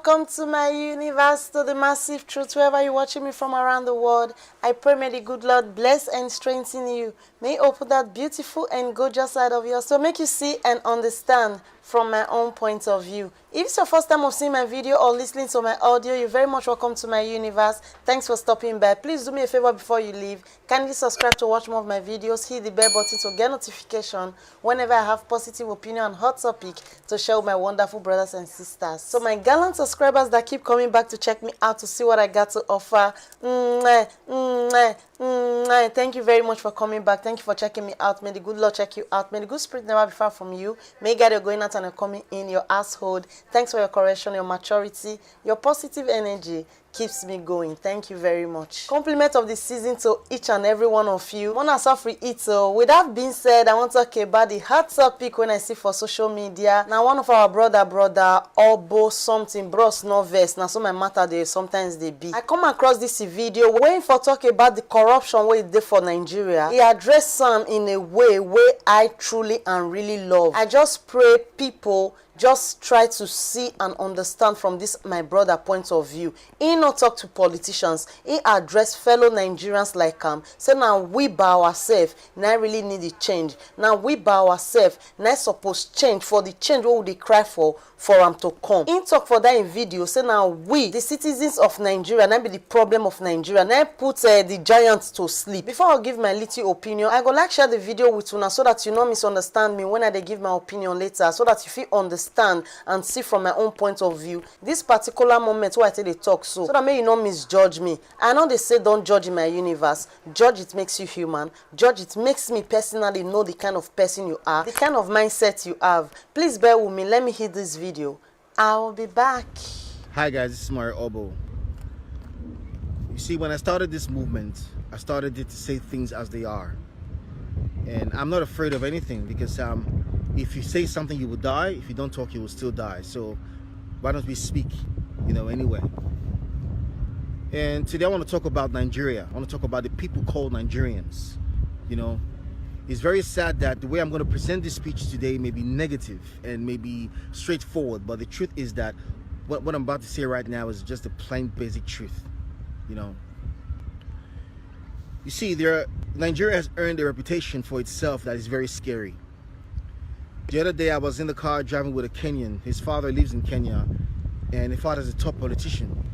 welcome to my universe, to the massive truth. Wherever you're watching me from around the world, I pray may the good Lord bless and strengthen you. May He open that beautiful and gorgeous side of yours to make you see and understand from my own point of view. If it's your first time of seeing my video or listening to my audio, you're very much welcome to my universe. Thanks for stopping by. Please do me a favor before you leave. Kindly subscribe to watch more of my videos. Hit the bell button to get notification whenever I have positive opinion on hot topic to share with my wonderful brothers and sisters. So my gallant subscribers that keep coming back to check me out to see what I got to offer, thank you very much for coming back. Thank you for checking me out. May the good Lord check you out. May the good spirit never be far from you. May God, you're going out and you're coming in your household. Thanks for your correction, your maturity, your positive energy keeps me going. Thank you very much. Compliment of the season to each and every one of you. Mona Safri Ito. With that being said, I want to talk about the hot topic when I see for social media. Now one of our brother Oboh something bros no verse. Now so my matter they sometimes they be. I come across this video when for talk about the corruption where it did for Nigeria. He addressed some in a way where I truly and really love. I just pray people just try to see and understand from this my brother point of view. He not talk to politicians. He address fellow Nigerians like say now we by ourselves now really need a change. Now we by ourselves now suppose change for the change what would they cry for them to come. He talk for that in video say now we the citizens of Nigeria now be the problem of Nigeria. Now put the giants to sleep. Before I give my little opinion, I go like share the video with you now so that you not misunderstand me when I give my opinion later, so that you feel understand and see from my own point of view this particular moment where I tell they talk so that may you not misjudge me. I know they say don't judge in my universe. Judge it makes you human. Judge it makes me personally know the kind of person you are, the kind of mindset you have. Please bear with me. Let me hit this video. I will be back. Hi guys, this is Mare Oboh. You see, when I started this movement, I started it to say things as they are. And I'm not afraid of anything because if you say something, you will die. If you don't talk, you will still die. So why don't we speak, anyway? And today I want to talk about Nigeria. I want to talk about the people called Nigerians. It's very sad that the way I'm going to present this speech today may be negative and may be straightforward. But the truth is that what I'm about to say right now is just the plain basic truth, You see, Nigeria has earned a reputation for itself that is very scary. The other day I was in the car driving with a Kenyan. His father lives in Kenya and his father is a top politician.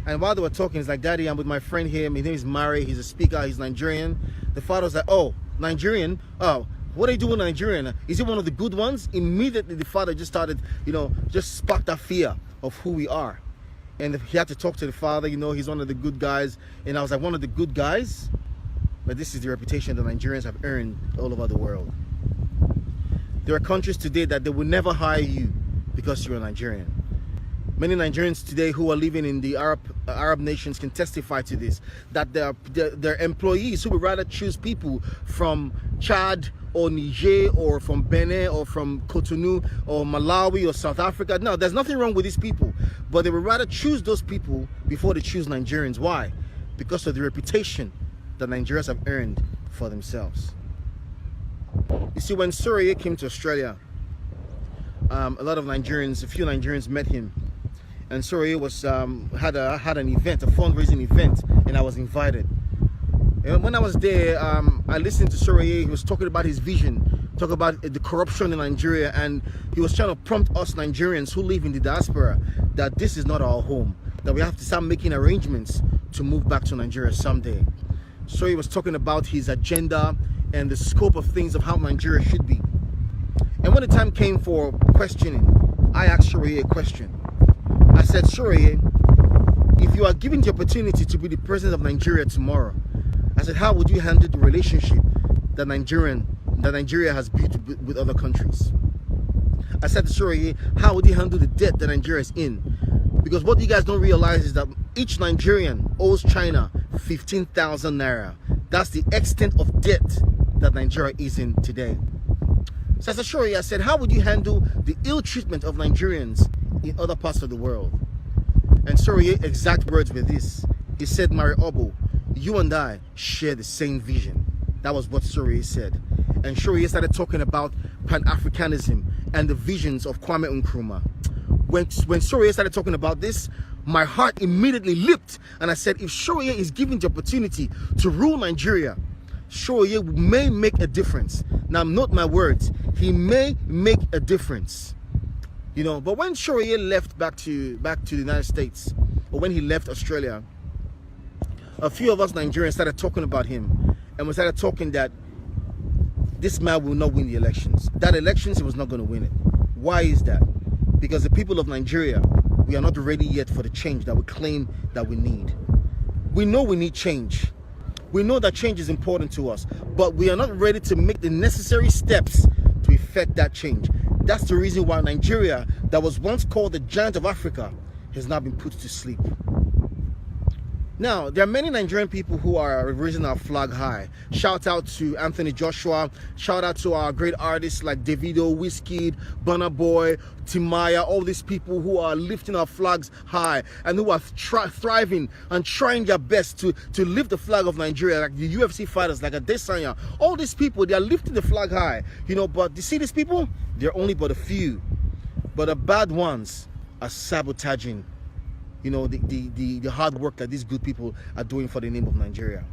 And while they were talking, he's like, Daddy, I'm with my friend here. His name is Mare. He's a speaker. He's Nigerian. The father was like, oh, Nigerian? Oh, what are you doing Nigerian? Is he one of the good ones? Immediately the father just started, just sparked that fear of who we are. And he had to talk to the father, he's one of the good guys. And I was like, one of the good guys? But this is the reputation that Nigerians have earned all over the world. There are countries today that they will never hire you because you're a Nigerian. Many Nigerians today who are living in the Arab nations can testify to this, that their employees who would rather choose people from Chad or Niger or from Benin or from Cotonou or Malawi or South Africa. No, there's nothing wrong with these people, but they would rather choose those people before they choose Nigerians. Why? Because of the reputation that Nigerians have earned for themselves. You see, when Sowore came to Australia, a few Nigerians met him, and Sowore was had an event, a fundraising event, and I was invited. And when I was there, I listened to Sowore. He was talking about his vision, talking about the corruption in Nigeria, and he was trying to prompt us Nigerians who live in the diaspora that this is not our home, that we have to start making arrangements to move back to Nigeria someday. So he was talking about his agenda and the scope of things of how Nigeria should be. And when the time came for questioning, I asked Sowore a question. I said, Sowore, if you are given the opportunity to be the president of Nigeria tomorrow, I said, how would you handle the relationship that Nigeria has built with other countries? I said to Sowore, how would you handle the debt that Nigeria is in? Because what you guys don't realize is that each Nigerian owes China 15,000 naira. That's the extent of debt that Nigeria is in today. So I said, Sowore, I said, how would you handle the ill treatment of Nigerians in other parts of the world? And Sowore exact words were this. He said, Mare Oboh, you and I share the same vision. That was what Sowore said. And Sowore started talking about Pan-Africanism and the visions of Kwame Nkrumah. when Sowore started talking about this, my heart immediately leaped, and I said, if Sowore is given the opportunity to rule Nigeria, Sowore may make a difference. Now, note my words, he may make a difference. You know, but when Sowore left back to the United States, or when he left Australia, a few of us Nigerians started talking about him, and we started talking that this man will not win the elections. That elections, he was not going to win it. Why is that? Because the people of Nigeria, we are not ready yet for the change that we claim that we need. We know we need change. We know that change is important to us, but we are not ready to make the necessary steps to effect that change. That's the reason why Nigeria, that was once called the giant of Africa, has now been put to sleep. Now, there are many Nigerian people who are raising our flag high. Shout out to Anthony Joshua. Shout out to our great artists like Davido, Wizkid, Burna Boy, Timaya, all these people who are lifting our flags high and who are thriving and trying their best to lift the flag of Nigeria, like the UFC fighters, like Adesanya. All these people, they are lifting the flag high. You know, but you see these people? They're only but a few. But the bad ones are sabotaging, you know, the hard work that these good people are doing for the name of Nigeria.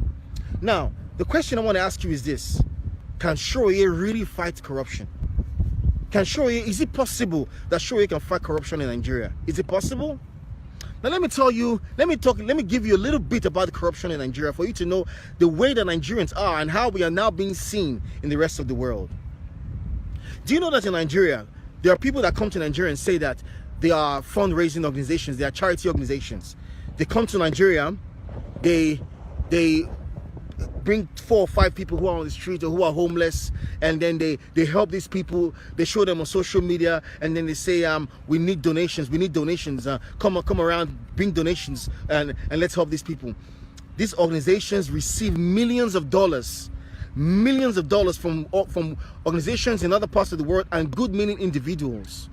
Now, the question I want to ask you is this: can Sowore really fight corruption? Is it possible that Sowore can fight corruption in Nigeria? Is it possible? Now let me tell you, let me give you a little bit about the corruption in Nigeria for you to know the way that Nigerians are and how we are now being seen in the rest of the world. Do you know that in Nigeria, there are people that come to Nigeria and say that they are fundraising organizations, they are charity organizations. They come to Nigeria, they bring 4 or 5 people who are on the street or who are homeless, and then they help these people. They show them on social media, and then they say, we need donations, come around, bring donations, and let's help these people. These organizations receive millions of dollars from organizations in other parts of the world and good-meaning individuals.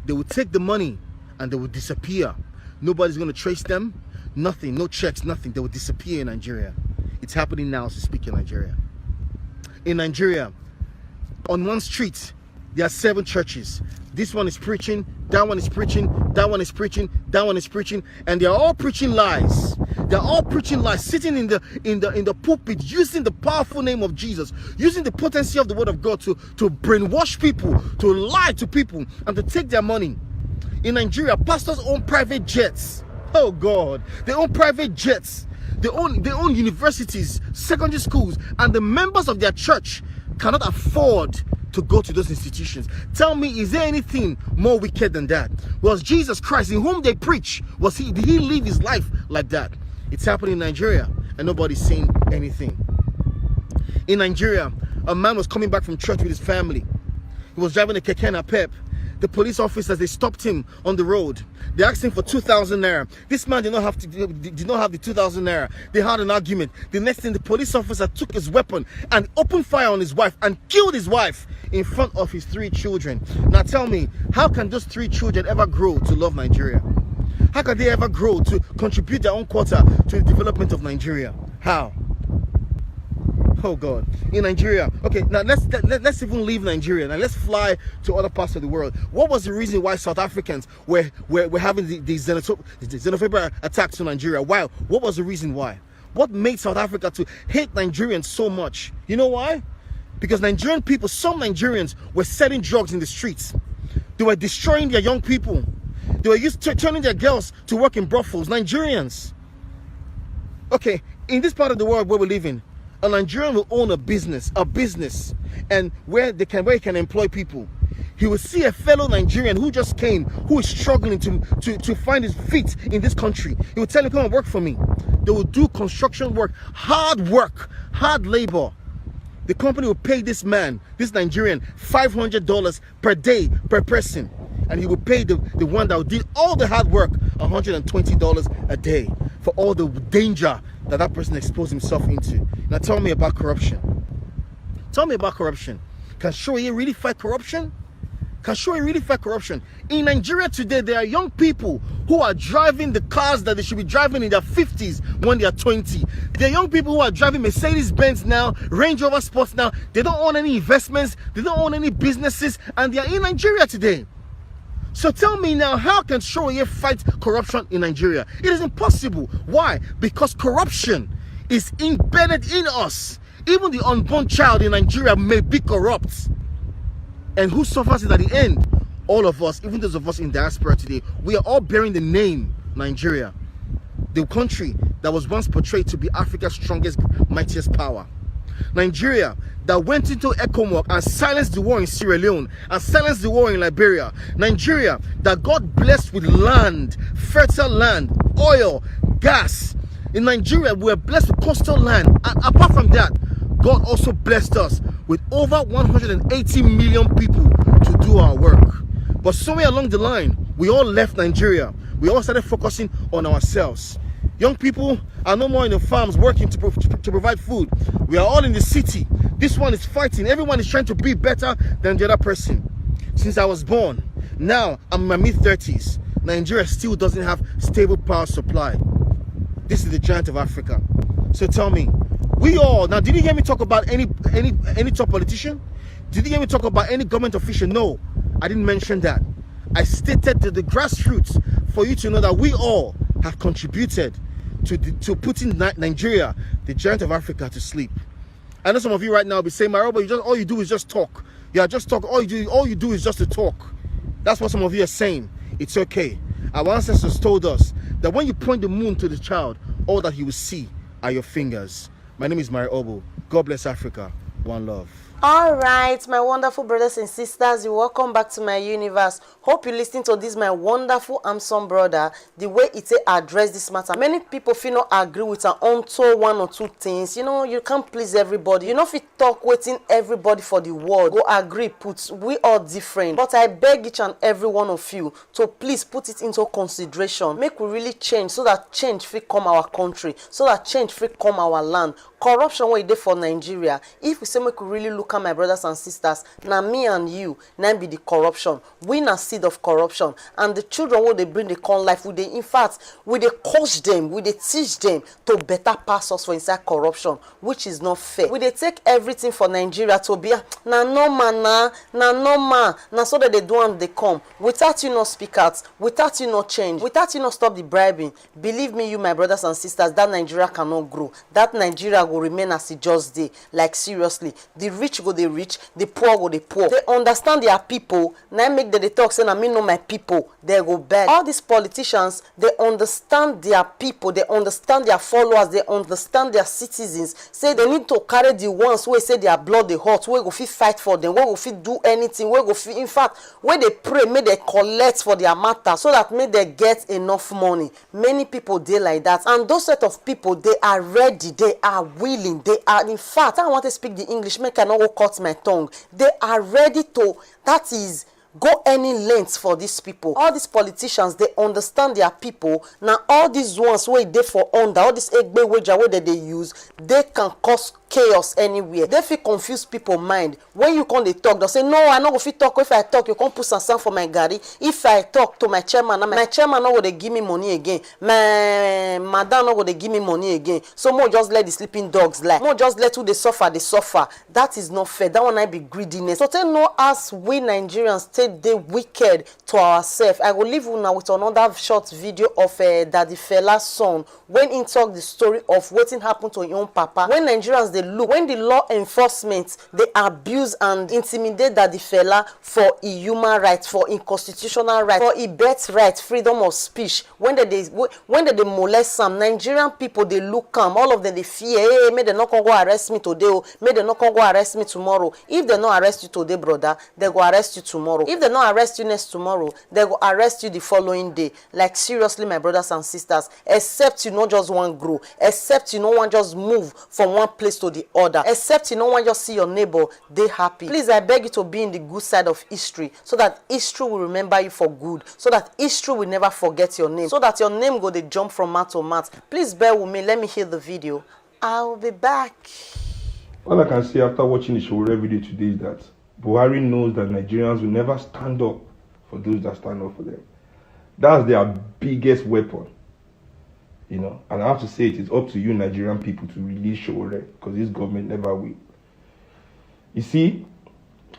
They will take the money and they will disappear. Nobody's going to trace them. Nothing, no checks, nothing. They will disappear in Nigeria. It's happening now as we speak in Nigeria. In Nigeria, on one street, there are 7 churches. This one is preaching, that one is preaching, that one is preaching, that one is preaching, and they are all preaching lies. They're all preaching lies, sitting in the pulpit, using the powerful name of Jesus, using the potency of the word of God to brainwash people, to lie to people, and to take their money. In Nigeria, pastors own private jets. Oh God, they own private jets. They own universities, secondary schools, and the members of their church cannot afford to go to those institutions. Tell me, is there anything more wicked than that? Was Jesus Christ, in whom they preach, did he live his life like that? It's happening in Nigeria, and nobody's saying anything. In Nigeria, a man was coming back from church with his family. He was driving a keke napep. The police officers, they stopped him on the road. They asked him for 2,000 naira. This man did not have the 2,000 naira. They had an argument. The next thing, the police officer took his weapon and opened fire on his wife and killed his wife in front of his 3 children. Now tell me, how can those 3 children ever grow to love Nigeria? How can they ever grow to contribute their own quota to the development of Nigeria? How? Oh God, in Nigeria. Okay, now let's even leave Nigeria. Now let's fly to other parts of the world. What was the reason why South Africans were having the xenophobic attacks to Nigeria? Why? What was the reason why? What made South Africa to hate Nigerians so much? You know why? Because Nigerian people, some Nigerians were selling drugs in the streets. They were destroying their young people. They were turning their girls to work in brothels. Nigerians. Okay, in this part of the world where we live in, a Nigerian will own a business, and where he can employ people. He will see a fellow Nigerian who just came, who is struggling to find his feet in this country. He will tell him, come and work for me. They will do construction work, hard labor. The company will pay this man, this Nigerian, $500 per day per person. And he will pay the one that did all the hard work $120 a day for all the danger that person exposed himself into. Now tell me about corruption. Tell me about corruption. Can Sowore really fight corruption? Can Sowore really fight corruption? In Nigeria today, there are young people who are driving the cars that they should be driving in their 50s when they are 20. There are young people who are driving Mercedes-Benz now, Range Rover Sports now. They don't own any investments, they don't own any businesses, and they are in Nigeria today. So tell me now, how can Sowore fight corruption in Nigeria? It is impossible. Why? Because corruption is embedded in us. Even the unborn child in Nigeria may be corrupt. And who suffers it at the end? All of us, even those of us in diaspora today. We are all bearing the name Nigeria, the country that was once portrayed to be Africa's strongest, mightiest power. Nigeria that went into ECOMOG and silenced the war in Sierra Leone and silenced the war in Liberia. Nigeria that got blessed with land, fertile land, oil, gas. In Nigeria, we were blessed with coastal land. And apart from that, God also blessed us with over 180 million people to do our work. But somewhere along the line, we all left Nigeria. We all started focusing on ourselves. Young people are no more in the farms working to provide food. We are all in the city. This one is fighting. Everyone is trying to be better than the other person. Since I was born, now I'm in my mid-30s. Nigeria still doesn't have stable power supply. This is the giant of Africa. So tell me, we all, now did you hear me talk about any top politician? Did you hear me talk about any government official? No, I didn't mention that. I stated to the grassroots for you to know that we all have contributed to putting Nigeria, the giant of Africa, to sleep. I know some of you right now will be saying, Mare, but all you do is just talk. Yeah, just talk. All you do is just to talk. That's what some of you are saying. It's okay. Our ancestors told us that when you point the moon to the child, all that he will see are your fingers. My name is Mare Oboh. God bless Africa. One love. All right, my wonderful brothers and sisters, you welcome back to my universe. Hope you listen to this, my wonderful handsome brother, the way it address this matter. Many people feel not agree with her unto one or two things. You know, you can't please everybody. You know, if you talk waiting everybody for the word, go agree, put, we are different. But I beg each and every one of you to please put it into consideration. Make we really change so that change will come our country, so that change will come our land. Corruption what dey for Nigeria. If we say make we really look at my brothers and sisters, now me and you, now be the corruption. We na seed of corruption, and the children what they bring the con life, we they in fact we they coach them, we they teach them to better pass us for inside corruption, which is not fair. We they take everything for Nigeria to be na normal na so that they do and they come without you not speak out, without you not change, without you not stop the bribing. Believe me, you my brothers and sisters, that Nigeria cannot grow. That Nigeria will remain as it just dey. Like seriously, the rich go the rich, the poor go the poor. They understand their people. Now make them they talk say na me know my people. They go beg. All these politicians, they understand their people, they understand their followers, they understand their citizens. Say they need to carry the ones who say their blood they hot, where go fit fight for them, where go fit do anything, where go fit in fact where they pray, may they collect for their matter so that may they get enough money. Many people dey like that, and those set of people they are ready, they are willing, they are in fact, I want to speak the English, make I not go cut my tongue. They are ready to, that is, go any lengths for these people. All these politicians, they understand their people. Now all these ones where they for under, all this egbe wager where they use, they can cause chaos anywhere. They feel confuse people mind. When you come they talk, they say no, I no go fit talk. If I talk, you can't put some sound for my gari. If I talk to my chairman, my chairman no go they give me money again. My madam no go they give me money again. So more just let the sleeping dogs lie. More just let who they suffer, they suffer. That is not fair. That one I be greediness. So tell no us we Nigerians take the wicked to ourselves. I will leave you now with another short video of Daddy Fela's son when he talk the story of what happened to his own papa. When Nigerians they look, when the law enforcement they abuse and intimidate Daddy Fela for his human rights, for his constitutional rights, for his birthright, freedom of speech. When they molest some Nigerian people, they look calm. All of them they fear. Hey, may they not come go arrest me today. Oh, may they not come go arrest me tomorrow. If they not arrest you today, brother, they go arrest you tomorrow. If they not arrest you next tomorrow, they go arrest you the following day. Like seriously, my brothers and sisters, except you not just want grow, except you no want just move from one place to the other, except you no want just see your neighbor they happy. Please, I beg you to be in the good side of history, so that history will remember you for good, so that history will never forget your name, so that your name go they jump from mat to mat. Please bear with me. Let me hear the video. I will be back. All I can say after watching the Sowore video today is that Buhari knows that Nigerians will never stand up for those that stand up for them. That's their biggest weapon. You know, and I have to say it is up to you Nigerian people to release Sowore, because this government never will. You see,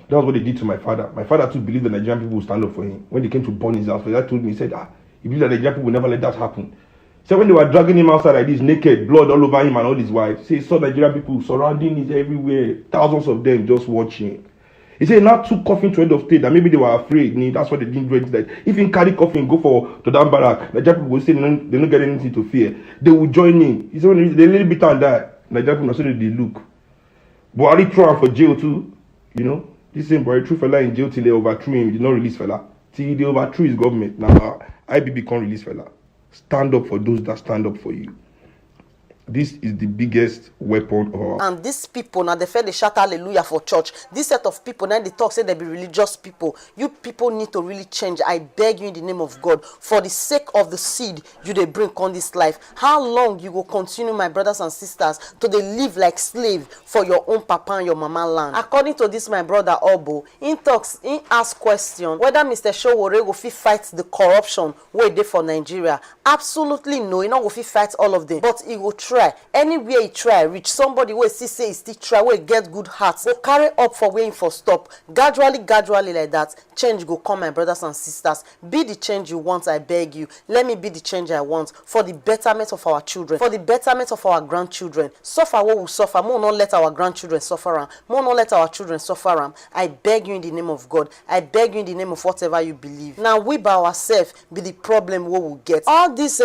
That was what they did to my father. My father too believed the Nigerian people would stand up for him. When they came to burn his house, my dad told me, he said, he believed that the Nigerian people would never let that happen. So when they were dragging him outside like this, naked, blood all over him and all his wives, he saw Nigerian people surrounding him everywhere, thousands of them just watching. He said, now took coffin to head of state, that maybe they were afraid. That's why they didn't do anything. That if he carry coffin, go to that barrack, Nigerian people will say they don't get anything to fear. They will join in. He said, when they little bit and die, Nigerian people, so they look. Buhari threw him for jail too, This same Buhari threw fella in jail till they overthrew him. He did not release fella. Till they overthrew his government. Now, IBB can't release fella. Stand up for those that stand up for you. This is the biggest weapon of our... And these people, now they fed they shout hallelujah for church. This set of people, now they talk, say they be religious people. You people need to really change. I beg you in the name of God, for the sake of the seed you they bring on this life. How long you will continue, my brothers and sisters, to they live like slave for your own papa and your mama land? According to this, my brother Oboh, in ask question whether Mr. Sowore will fit fight the corruption where they for Nigeria. Absolutely no, he not will fit fight all of them, but he will try. Anywhere he try reach, somebody wey see say he still try, wey get good heart, go carry up for where him for stop. Gradually like that, change go come, my brothers and sisters. Be the change you want, I beg you. Let me be the change I want, for the betterment of our children, for the betterment of our grandchildren. Suffer what we suffer, more not let our grandchildren suffer am, more not let our children suffer am. I beg you in the name of God, I beg you in the name of whatever you believe. Now we by ourselves be the problem we will get. All these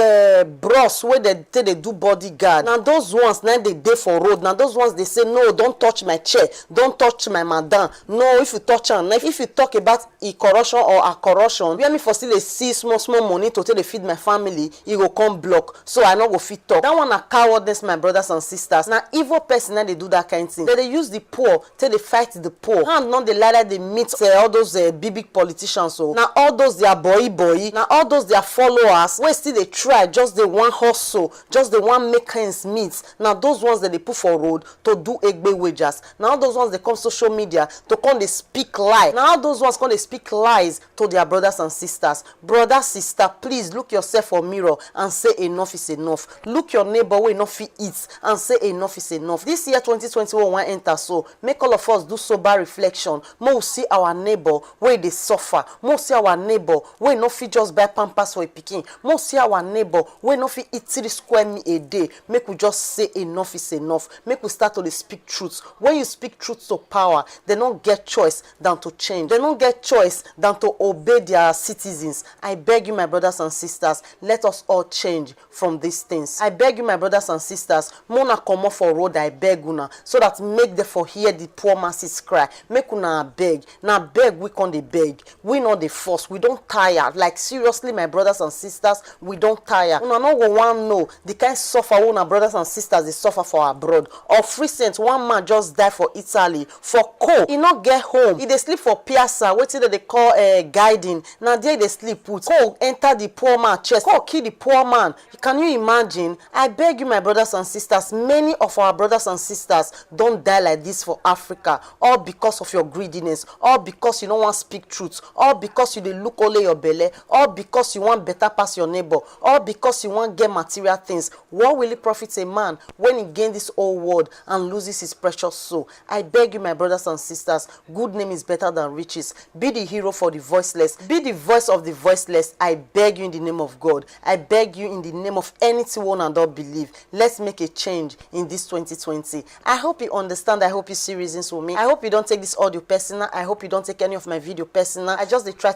bros where they do bodyguard, now those ones now they dey for road, now those ones they say no, don't touch my chair, don't touch my madam. No, if you touch am, if you talk about e corruption or a corruption, where me for still dey see small money to take dey feed my family, e go come block, so I no go fit talk. That one na cowardness, my brothers and sisters. Now evil person now they do that kind of thing. They use the poor till they fight the poor. And not the ladder they meet all those big politicians. So now all those their boy, now all those their followers, where still they try, just the one hustle, just the one make ends meet. Now those ones that they put for road to do egbe wages. Now those ones they come social media to come they speak lie. Now those ones come they speak lies to their brothers and sisters. Brother, sister, please look yourself for mirror and say enough is enough. Look your neighbor where enough he eats and say enough is enough. This year 2021 want enter, so make all of us do sober reflection. More see our neighbor where they suffer. More see our neighbor where no fit just buy pampers for a pikin. More see our neighbor where no fit eat 3 square meal a day. Make we just say enough is enough. Make we start to speak truth. When you speak truth to power, they don't get choice than to change. They don't get choice than to obey their citizens. I beg you, my brothers and sisters, let us all change from these things. I beg you, my brothers and sisters, mona come off for road, I beg una, so that make them for hear the poor masses cry. Make una beg. Now beg, we can't dey beg. We not the force. We don't tire. Like seriously, my brothers and sisters, we don't tire. Una no go one know the kind suffer una brothers and sisters they suffer for abroad. Of recent, one man just died for Italy for cold. He not get home. He dey sleep for piazza, wetin they call guiding. Now there they sleep put. Cold enter the poor man chest. Cold kill the poor man. Can you imagine? I beg you, my brothers and sisters, many of our brothers and sisters don't die like this for Africa, all because of your greediness, all because you don't want to speak truth, all because you dey look only your belly, all because you want better pass your neighbor, all because you want get material things. What will it profit a man when he gain this whole world and loses his precious soul? I beg you, my brothers and sisters, good name is better than riches. Be the hero for the voiceless. Be the voice of the voiceless. I beg you in the name of God. I beg you in the name of anything one and don't believe. Let's make a change in this 2020. I hope you understand. I hope you see reasons for me. I hope you don't take this audio personal. I hope you don't take any of my video personal. I just try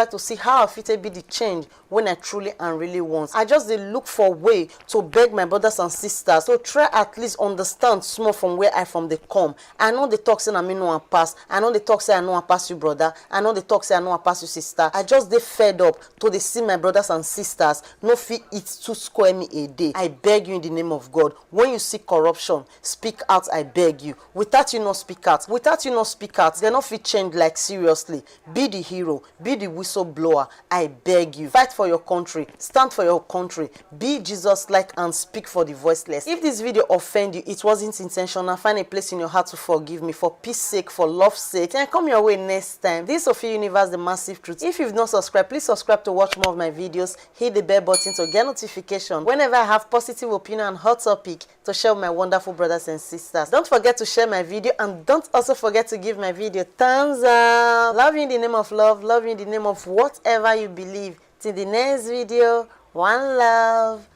to see how I fit be the change when I truly and really want. I just look for way to beg my brothers and sisters to try at least understand small from where I from they come. I know the talk say I mean no one pass. I know the talk say I know I pass you brother. I know the talk say I know I pass you sister. I just fed up to they see my brothers and sisters no fit eat 2 square meal a day. I beg you in the name of God, when you see corruption, speak out. I beg you. Without you not speak out, they not fit change. Like seriously, be the hero, be the whistleblower. I beg you, fight for your country, stand for your country, be Jesus like and speak speak for the voiceless. If this video offend you, it wasn't intentional. Find a place in your heart to forgive me for peace sake, for love's sake, and come your way next time. This is Sophia Universe, the massive truth. If you've not subscribed, please subscribe to watch more of my videos. Hit the bell button to get notification whenever I have positive opinion and hot topic to share with my wonderful brothers and sisters. Don't forget to share my video, and don't also forget to give my video thumbs up. Love you in the name of love, love you in the name of whatever you believe. Till the next video, one love.